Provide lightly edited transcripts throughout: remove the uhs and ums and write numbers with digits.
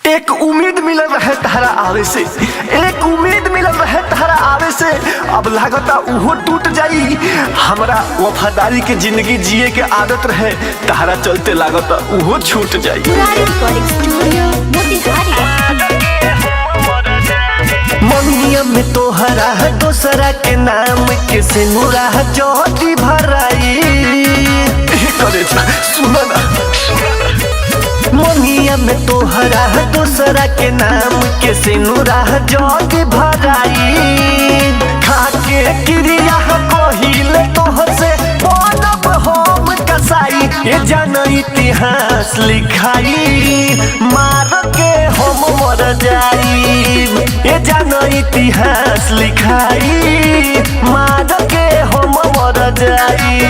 एक उम्मीद मिलल रहे तहरा आवे से, एक उम्मीद मिलल रहे तहरा आवे से। अब लागता उहो टूट जाई। हमरा वफादारी के जिंदगी जिए के आदत रहे, तहरा चलते लागता उहो छूट जाई। मनिया में तोहरा दोसरा के नाम के सिनुरा जोड़ी भराई। करे सुना ना, मनिया में तोहरा दोसरा के नाम के सिनुरा जोड़ी भराई। खाके क्रिया कहिले तोहसे बनब हम कसाई। ये जान इतिहास लिखाई, मार के हम मर जाई। ये जान इतिहास लिखाई, मार के हम मर जाई।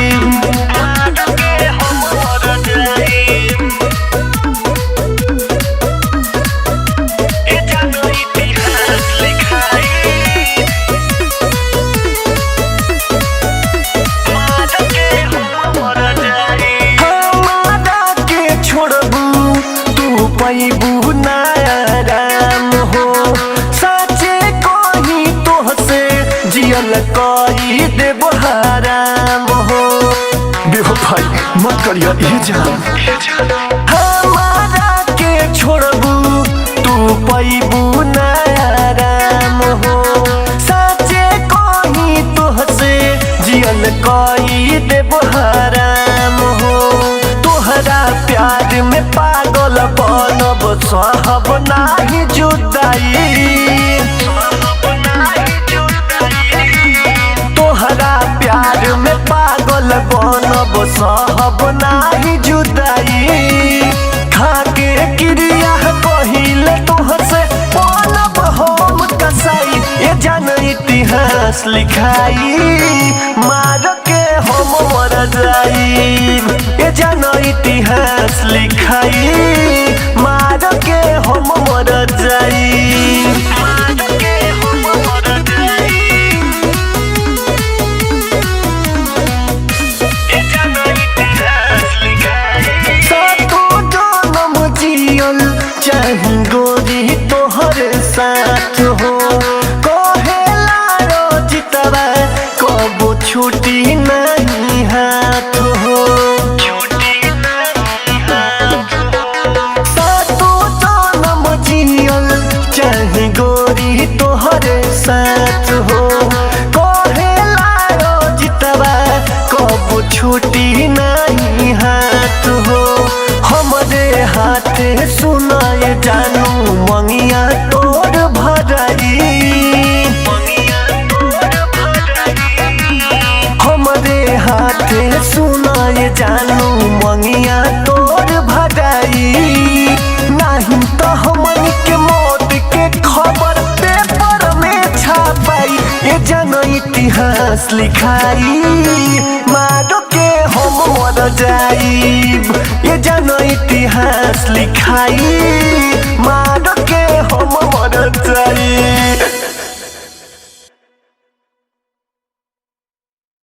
पैबू नाराम हो, साचे कही तोहसे जियल कही देव हराम हो। देखो भाई मत करिया ये जान, हमारा के छोड़बू तू पैबू नाराम हो। साचे कही तोहसे जियल कही देव हराम हो। तोहरा प्यार में पागल बनब सहब नाही जुदाई। तोहरा प्यार में पागल बनब सहब नाही जुदाई। खाके क्रिया कहिले तोहसे बनब हम कसाई। ये जान इतिहास लिखाई, मार के हम मर जाई। ये जान इतिहास लिखाई, मार के हम मर जाई। चाही गोरी तोहर साथ हो, कहेला रोजितवा कबो छूटी नहीं हाथ हो। सातो जन्म जियल चाही गोरी तोहर साथ हो, कहेला रोजितवा कबो छूटी नहीं हाथ हो। हमरे हाथे सुनाए जानू मंगिया तोर भराई। हमरे हाथे सुनाए जानू मंगिया तोर भराई। नहीं तो हमन के मौत के खबर पेपर में छापाई। ये जान इतिहास लिखाई, मारो के हम मर जाई। ये जान इतिहास लिखाई, मार के हम मर जाई।